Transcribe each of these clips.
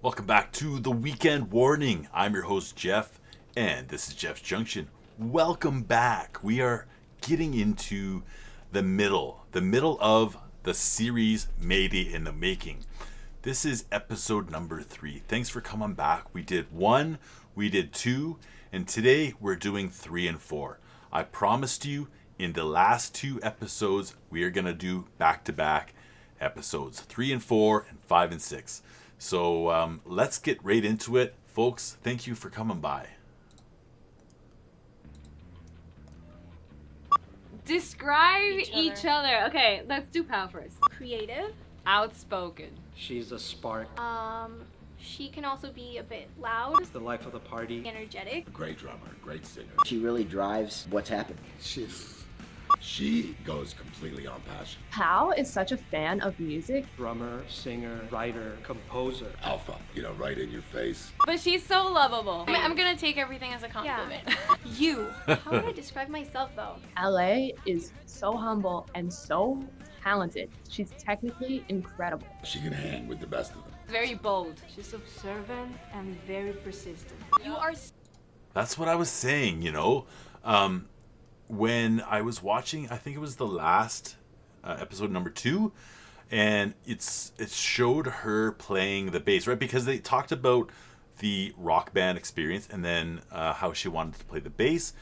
Welcome back to the Weekend Warning. I'm your host, Jeff, and this is Jeff's Junction. Welcome back. We are getting into the middle of the series Mayday in the Making. This is episode number 3. Thanks for coming back. We did 1, we did 2, and today we're doing 3 and 4. I promised you in the last 2 episodes, we are going to do back-to-back episodes 3 and 4 and 5 and 6. So let's get right into it. Folks, thank you for coming by. Describe each other. Okay, let's do Pal first. Creative. Outspoken. She's a spark. She can also be a bit loud. It's the life of the party. Energetic. Great drummer, great singer. She really drives what's happening. She goes completely on passion. Pal is such a fan of music. Drummer, singer, writer, composer. Alpha, right in your face. But she's so lovable. I'm gonna take everything as a compliment. You. How would I describe myself though? LA is so humble and so talented. She's technically incredible. She can hang with the best of them. Very bold. She's observant and very persistent. You are. That's what I was saying, when I was watching, I think it was the last episode number 2, and it showed her playing the bass, right? Because they talked about the rock band experience and then how she wanted to play the bass,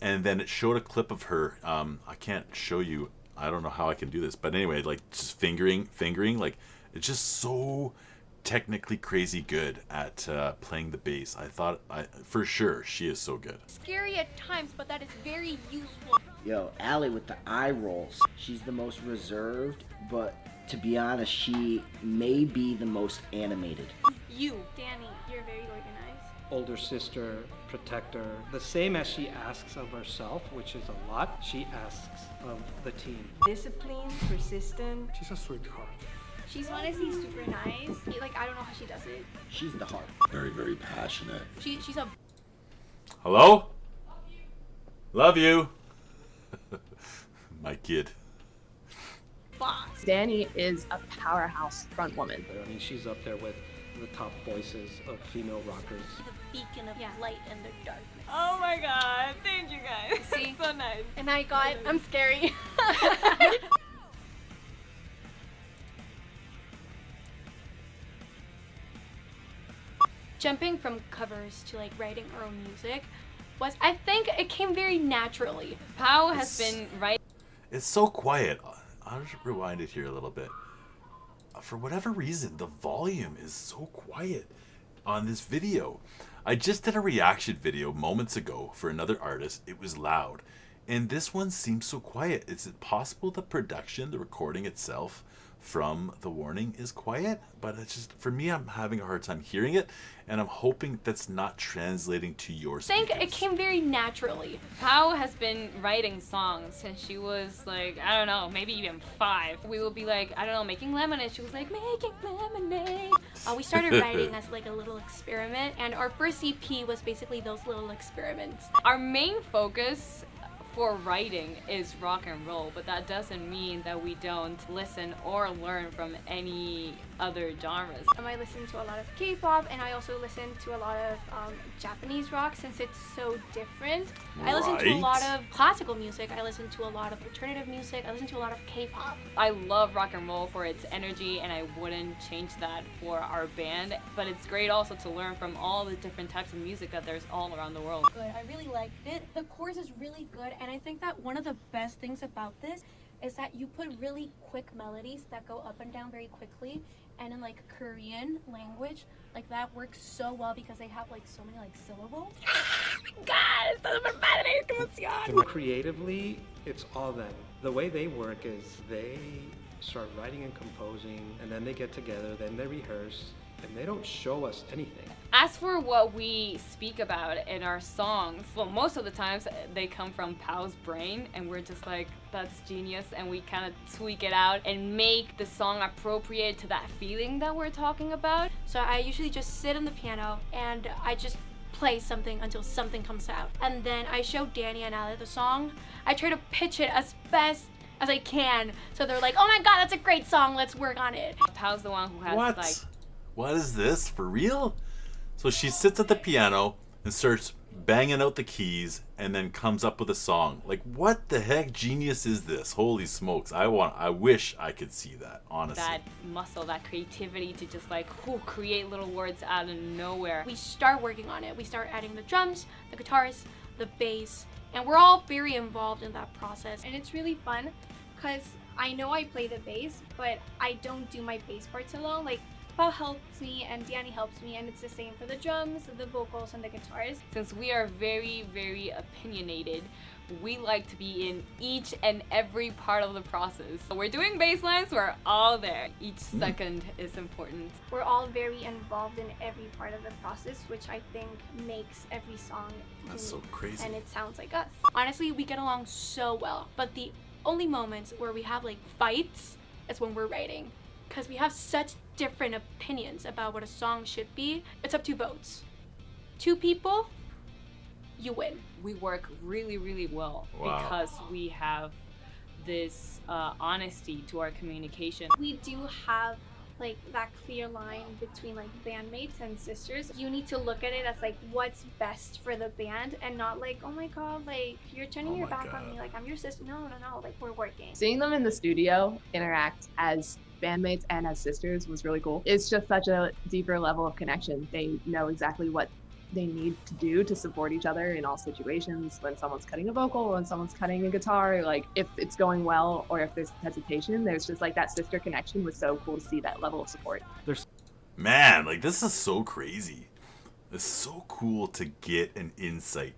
and then it showed a clip of her. I can't show you. I don't know how I can do this, but anyway, like just fingering, like it's just so technically crazy good at playing the bass. I thought, for sure, she is so good. Scary at times, but that is very useful. Yo, Allie with the eye rolls. She's the most reserved, but to be honest, she may be the most animated. You, Danny, you're very organized. Older sister, protector. The same as she asks of herself, which is a lot, she asks of the team. Disciplined, persistent. She's a sweetheart. She's honestly super nice. I don't know how she does it. She's the heart. Very, very passionate. She's a Hello? Love you. My kid. boss. Danny is a powerhouse front woman. I mean, she's up there with the top voices of female rockers. The beacon of light in the darkness. Oh my god, thank you guys. See? So nice. And I'm scary. Jumping from covers to writing our own music I think it came very naturally. Pal has been right. It's so quiet. I'll just rewind it here a little bit. For whatever reason, the volume is so quiet on this video. I just did a reaction video moments ago for another artist. It was loud. And this one seems so quiet. Is it possible the production, the recording itself from The Warning is quiet? But it's just, for me, I'm having a hard time hearing it. And I'm hoping that's not translating to your speakers. I think it came very naturally. Pal has been writing songs since she was I don't know, maybe even 5. We will be making lemonade. She was like, making lemonade. We started writing as a little experiment, and our first EP was basically those little experiments. Our main focus for writing is rock and roll, but that doesn't mean that we don't listen or learn from any other genres. I listen to a lot of K-pop, and I also listen to a lot of Japanese rock since it's so different. I listen to a lot of classical music. I listen to a lot of alternative music. I listen to a lot of K-pop. I love rock and roll for its energy, and I wouldn't change that for our band, but it's great also to learn from all the different types of music that there's all around the world. Good. I really liked it. The chorus is really good, and I think that one of the best things about this is that you put really quick melodies that go up and down very quickly, and in Korean language, that works so well because they have so many syllables. Oh my god, esto es súper padre, qué emoción. Creatively, it's all them. The way they work is they start writing and composing, and then they get together, then they rehearse, and they don't show us anything. As for what we speak about in our songs, well, most of the times they come from Pal's brain, and we're just that's genius, and we kind of tweak it out and make the song appropriate to that feeling that we're talking about. So I usually just sit on the piano and I just play something until something comes out. And then I show Danny and Ali the song. I try to pitch it as best as I can. So they're like, oh my god, that's a great song, let's work on it. Pal's the one who has What? what is this, for real? So she sits at the piano and starts banging out the keys and then comes up with a song. Like, what the heck genius is this? Holy smokes. I wish I could see that, honestly. That muscle, that creativity to just like create little words out of nowhere. We start working on it. We start adding the drums, the guitars, the bass, and we're all very involved in that process. And it's really fun because I know I play the bass, but I don't do my bass parts alone. Like, Paul helps me and Danny helps me, and it's the same for the drums, the vocals, and the guitars. Since we are very, very opinionated, we like to be in each and every part of the process. So we're doing bass lines, we're all there. Each second is important. We're all very involved in every part of the process, which I think makes every song That's so unique, crazy. and it sounds like us. Honestly, we get along so well, but the only moments where we have like fights is when we're writing, because we have such different opinions about what a song should be. It's up to votes. 2 people, you win. We work really, really well Wow. because we have this honesty to our communication. We do have like that clear line between like bandmates and sisters. You need to look at it as like what's best for the band, and not like, oh my god, like you're turning Oh your my back on God. me, like I'm your sister. No, like we're working. Seeing them in the studio interact as bandmates and as sisters was really cool. It's just such a deeper level of connection. They know exactly what they need to do to support each other in all situations. When someone's cutting a vocal, when someone's cutting a guitar, like if it's going well or if there's hesitation, there's just like that sister connection was so cool to see that level of support. Man, like, this is so crazy. It's so cool to get an insight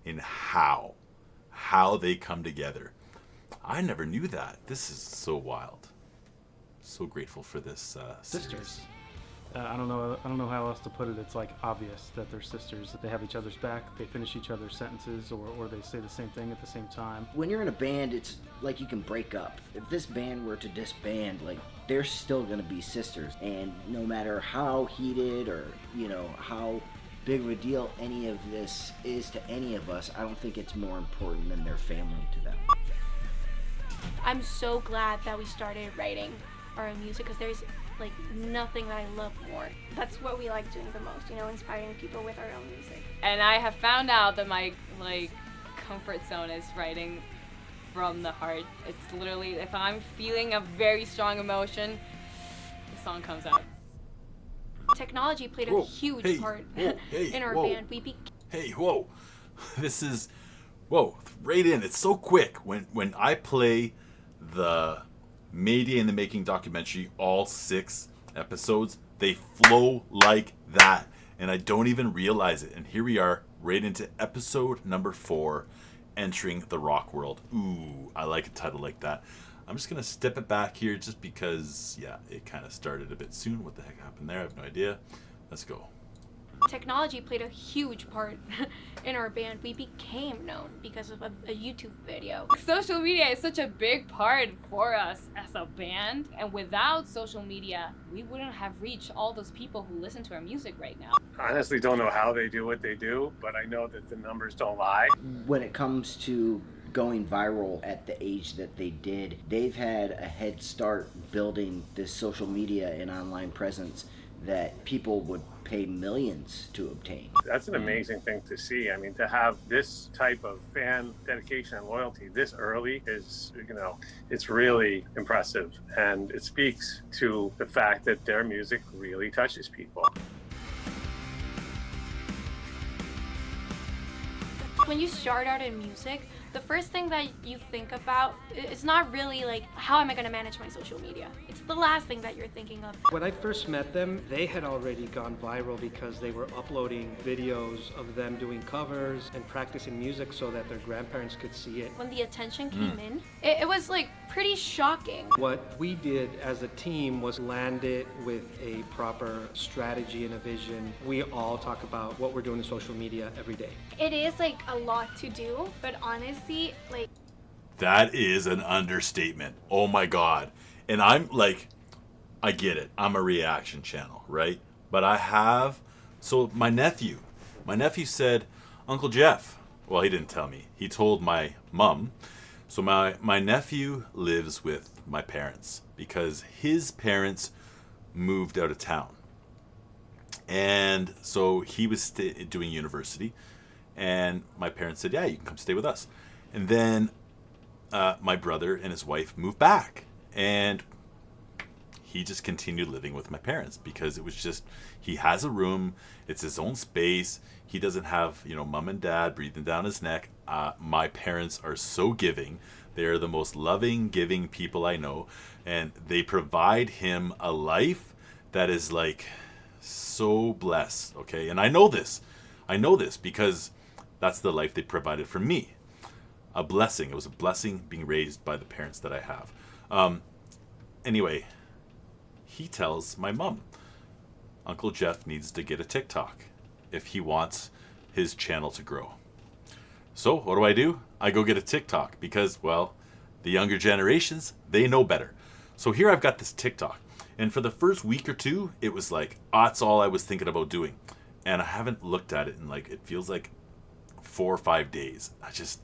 in how they come together. I never knew that. This is so wild. So grateful for this Sisters. I don't know how else to put it. It's like obvious that they're sisters, that they have each other's back, they finish each other's sentences, or they say the same thing at the same time. When you're in a band, it's like you can break up. If this band were to disband, like they're still gonna be sisters, and no matter how heated or how big of a deal any of this is to any of us, I don't think it's more important than their family to them. I'm so glad that we started writing our own music, because there's like nothing that I love more. That's what we like doing the most, inspiring people with our own music. And I have found out that my comfort zone is writing from the heart. It's literally, if I'm feeling a very strong emotion, the song comes out. Technology played a Whoa, huge hey, part whoa, hey, in our whoa. band. Hey, whoa. This is, whoa, right in. It's so quick. When I play the Mayday in the Making documentary, all 6 episodes, they flow like that. And I don't even realize it. And here we are, right into episode number 4, entering the rock world. Ooh, I like a title like that. I'm just going to step it back here just because, yeah, it kind of started a bit soon. What the heck happened there? I have no idea. Let's go. Technology played a huge part in our band. We became known because of a YouTube video. Social media is such a big part for us as a band, and without social media, we wouldn't have reached all those people who listen to our music right now. I honestly don't know how they do what they do, but I know that the numbers don't lie. When it comes to going viral at the age that they did, they've had a head start building this social media and online presence that people would pay millions to obtain. That's an amazing thing to see. I mean, to have this type of fan dedication and loyalty this early is, it's really impressive. And it speaks to the fact that their music really touches people. When you start out in music, the first thing that you think about is not really like, how am I going to manage my social media? It's the last thing that you're thinking of. When I first met them, they had already gone viral because they were uploading videos of them doing covers and practicing music so that their grandparents could see it. When the attention came in, it was like pretty shocking. What we did as a team was land it with a proper strategy and a vision. We all talk about what we're doing in social media every day. It is like a lot to do, but honestly, like, That is an understatement. Oh my God. And I'm like, I get it. I'm a reaction channel, right? But so my nephew said, Uncle Jeff, well, he didn't tell me. He told my mom. So my nephew lives with my parents because his parents moved out of town. And so he was doing university, and my parents said, yeah, you can come stay with us. And then my brother and his wife moved back, and he just continued living with my parents because it was just, he has a room, it's his own space. He doesn't have, mom and dad breathing down his neck. My parents are so giving. They are the most loving, giving people I know, and they provide him a life that is like so blessed, okay? And I know this because that's the life they provided for me. A blessing. It was a blessing being raised by the parents that I have. Anyway, he tells my mom, Uncle Jeff needs to get a TikTok if he wants his channel to grow. So what do? I go get a TikTok because, well, the younger generations, they know better. So here I've got this TikTok. And for the first week or two, it was like, that's all I was thinking about doing. And I haven't looked at it in it feels like 4 or 5 days. There's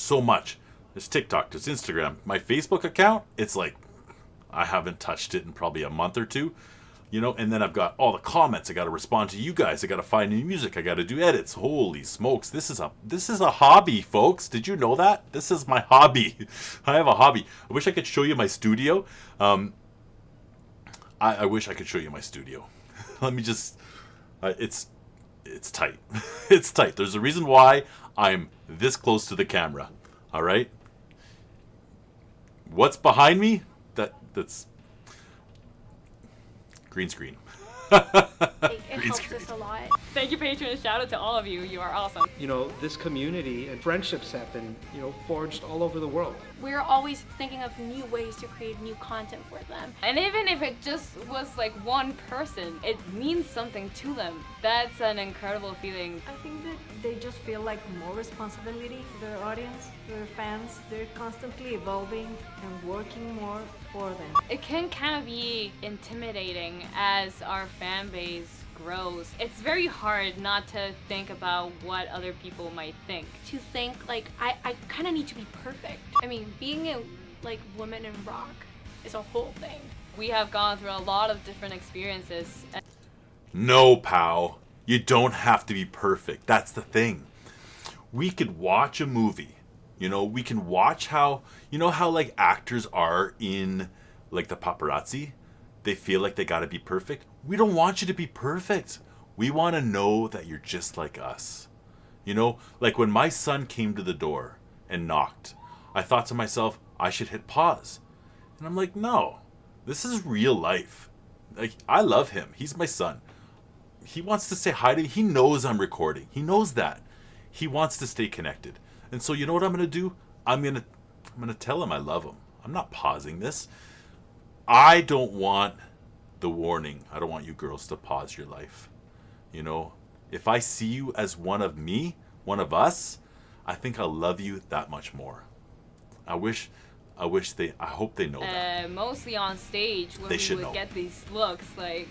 so much. There's TikTok, there's Instagram. My Facebook account, it's like, I haven't touched it in probably a month or two. And then I've got all the comments. I got to respond to you guys. I got to find new music. I got to do edits. Holy smokes. This is a hobby, folks. Did you know that? This is my hobby. I have a hobby. I wish I could show you my studio. I wish I could show you my studio. Let me just, it's tight. It's tight. There's a reason why I'm this close to the camera. All right. What's behind me? That's green screen. It helps screen. us a lot. Thank you, patrons. Shout out to all of you. You are awesome. This community and friendships have been, forged all over the world. We're always thinking of new ways to create new content for them. And even if it just was like one person, it means something to them. That's an incredible feeling. I think that they just feel like more responsibility, their audience, their fans. They're constantly evolving and working more for them. It can kind of be intimidating as our fan base grows. It's very hard not to think about what other people might think. To think I kind of need to be perfect. I mean, being a woman in rock is a whole thing. We have gone through a lot of different experiences. No, pal. You don't have to be perfect. That's the thing. We could watch a movie. We can watch how actors are in the paparazzi. They feel like they got to be perfect. We don't want you to be perfect. We want to know that you're just like us. When my son came to the door and knocked, I thought to myself, I should hit pause. And I'm like, no, this is real life. I love him. He's my son. He wants to say hi to me. He knows I'm recording. He knows that. He wants to stay connected. And so you know what I'm going to do? I'm going to tell him I love him. I'm not pausing this. I don't want the warning. I don't want you girls to pause your life. If I see you as one of me, one of us, I think I'll love you that much more. I hope they know that. Mostly on stage when we would get these looks like,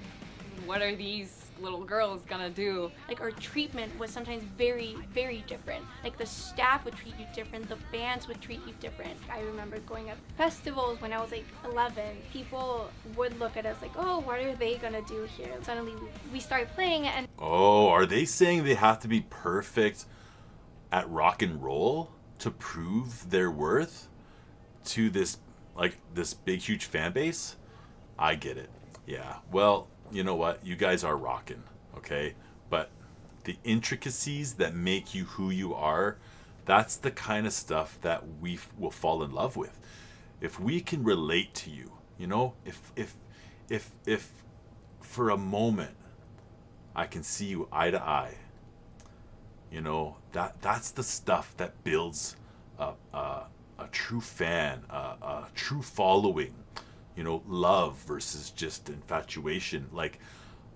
what are these little girls gonna do? Our treatment was sometimes very, very different. The staff would treat you different, the bands would treat you different. I remember going at festivals when I was 11. People would look at us oh, what are they gonna do here? Suddenly we started playing and oh, are they saying they have to be perfect at rock and roll to prove their worth to this big huge fan base? I get it. Yeah. Well, you know what? You guys are rocking, okay? But the intricacies that make you who you are, that's the kind of stuff that we will fall in love with. If we can relate to you, if for a moment I can see you eye to eye, that's the stuff that builds a true fan, a true following. Love versus just infatuation,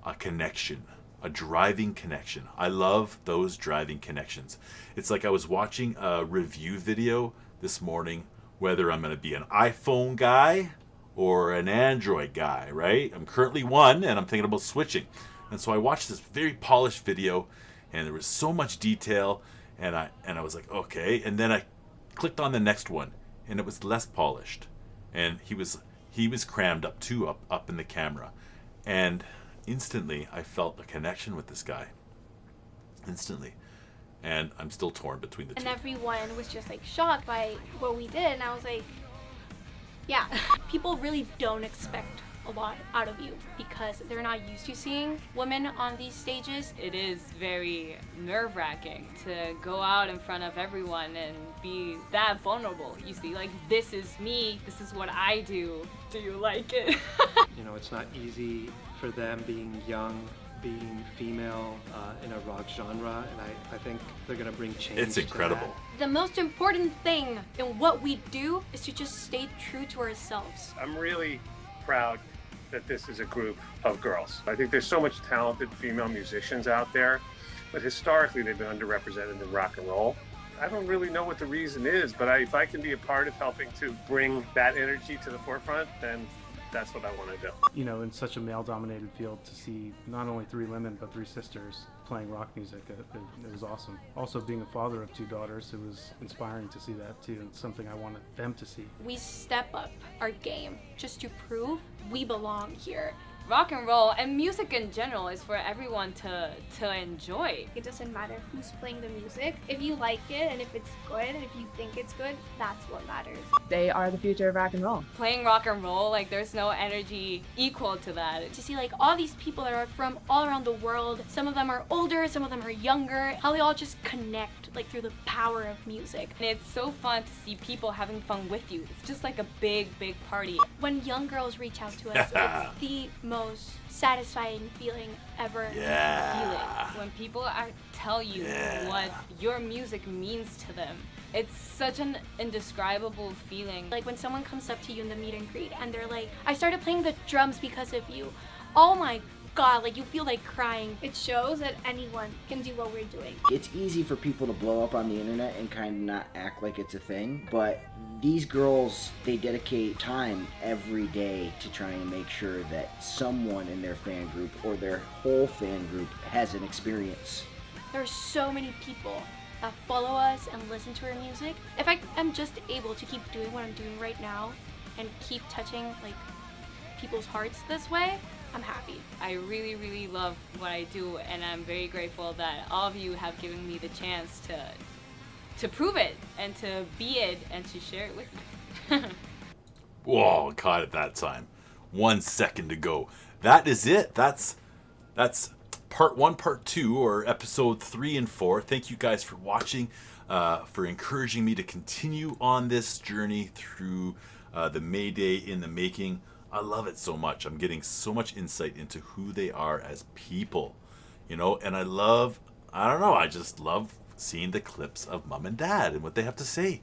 a connection, a driving connection. I love those driving connections. It's like I was watching a review video this morning, whether I'm going to be an iPhone guy or an Android guy, right? I'm currently one and I'm thinking about switching. And so I watched this very polished video and there was so much detail and I was like, okay. And then I clicked on the next one and it was less polished. And he was crammed up too, up in the camera. And instantly I felt a connection with this guy. Instantly. And I'm still torn between the two. And everyone was just like shocked by what we did, and I was like, yeah, people really don't expect a lot out of you because they're not used to seeing women on these stages. It is very nerve-wracking to go out in front of everyone and be that vulnerable. You see, like, this is me, this is what I do. Do you like it? You know, it's not easy for them being young, being female in a rock genre, and I think they're gonna bring change. It's incredible. To that. The most important thing in what we do is to just stay true to ourselves. I'm really proud that this is a group of girls. I think there's so much talented female musicians out there, but historically they've been underrepresented in rock and roll. I don't really know what the reason is, but if I can be a part of helping to bring that energy to the forefront, then that's what I want to do. You know, in such a male-dominated field, to see not only 3 women but 3 sisters playing rock music, it was awesome. Also, being a father of 2 daughters, it was inspiring to see that too. It's something I wanted them to see. We step up our game just to prove we belong here. Rock and roll and music in general is for everyone to enjoy. It doesn't matter who's playing the music. If you like it and if it's good and if you think it's good, that's what matters. They are the future of rock and roll. Playing rock and roll, like, there's no energy equal to that. To see like all these people that are from all around the world, some of them are older, some of them are younger, how they all just connect like through the power of music. And it's so fun to see people having fun with you. It's just like a big party. When young girls reach out to us, it's the most satisfying feeling ever. Yeah. When people tell you what your music means to them, it's such an indescribable feeling. Like when someone comes up to you in the meet and greet and they're like, I started playing the drums because of you. Oh my God, like you feel like crying. It shows that anyone can do what we're doing. It's easy for people to blow up on the internet and kind of not act like it's a thing, but these girls, they dedicate time every day to try and make sure that someone in their fan group or their whole fan group has an experience. There are so many people that follow us and listen to our music. If I am just able to keep doing what I'm doing right now and keep touching like people's hearts this way, I'm happy. I really love what I do, and I'm very grateful that all of you have given me the chance to prove it and to be it and to share it with you. Whoa, caught it that time. 1 second to go. That is it. That's part 1, part 2, or episode 3 and 4. Thank you guys for watching, for encouraging me to continue on this journey through the Mayday in the making. I love it so much. I'm getting so much insight into who they are as people, you know, and I just love seeing the clips of mom and dad and what they have to say.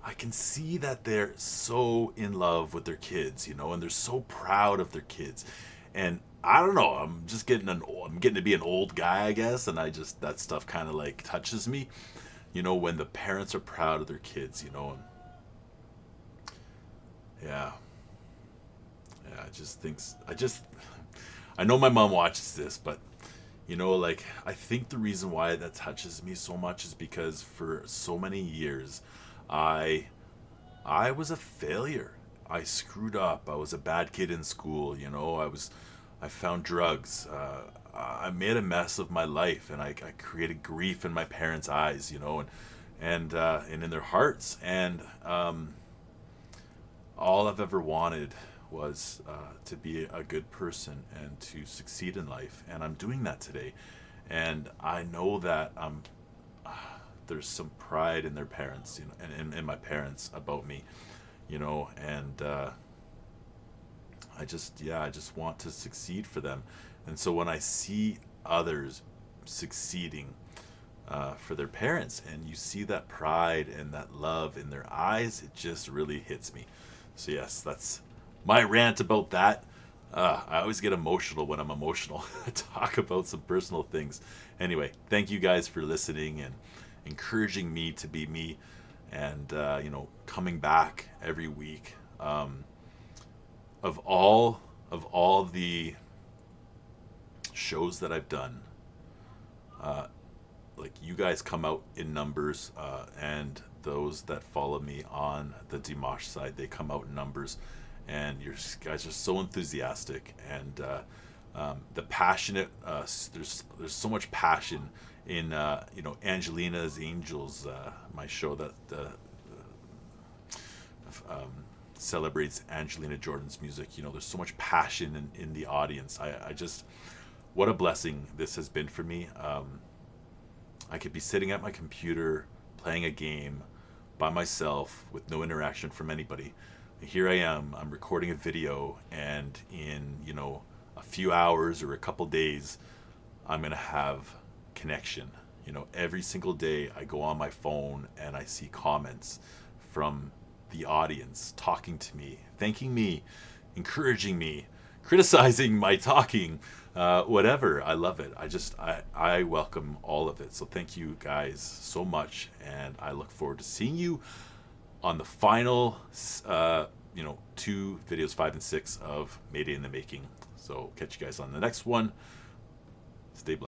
I can see that they're so in love with their kids, you know, and they're so proud of their kids. And I don't know, I'm getting to be an old guy, I guess, and that stuff kind of like touches me, you know, when the parents are proud of their kids, you know, and yeah, I know my mom watches this, but you know, like, I think the reason why that touches me so much is because for so many years, I was a failure. I screwed up. I was a bad kid in school, you know, I found drugs. I made a mess of my life, and I created grief in my parents' eyes, you know, and in their hearts. And all I've ever wanted was to be a good person and to succeed in life, and I'm doing that today. And I know that there's some pride in their parents, you know, and in my parents about me, you know, and I just want to succeed for them. And so when I see others succeeding for their parents, and you see that pride and that love in their eyes, it just really hits me. So yes, that's my rant about that. I always get emotional when I'm emotional. I talk about some personal things. Anyway, thank you guys for listening and encouraging me to be me, and you know, coming back every week. Of all the shows that I've done, like, you guys come out in numbers, and those that follow me on the Dimash side, they come out in numbers, and you guys are so enthusiastic, and The passionate, there's so much passion in Angelina's Angels, my show that celebrates Angelina Jordan's music. There's so much passion in the audience. I just, what a blessing this has been for me. I could be sitting at my computer playing a game by myself with no interaction from anybody. Here I am, I'm recording a video, and in a few hours or a couple days, I'm gonna have connection. Every single day I go on my phone and I see comments from the audience talking to me, thanking me, encouraging me, criticizing my talking, whatever. I love it. I welcome all of it. So thank you guys so much, and I look forward to seeing you on the final 2 videos, 5 and 6 of Mayday in the Making. So catch you guys on the next one. Stay blessed.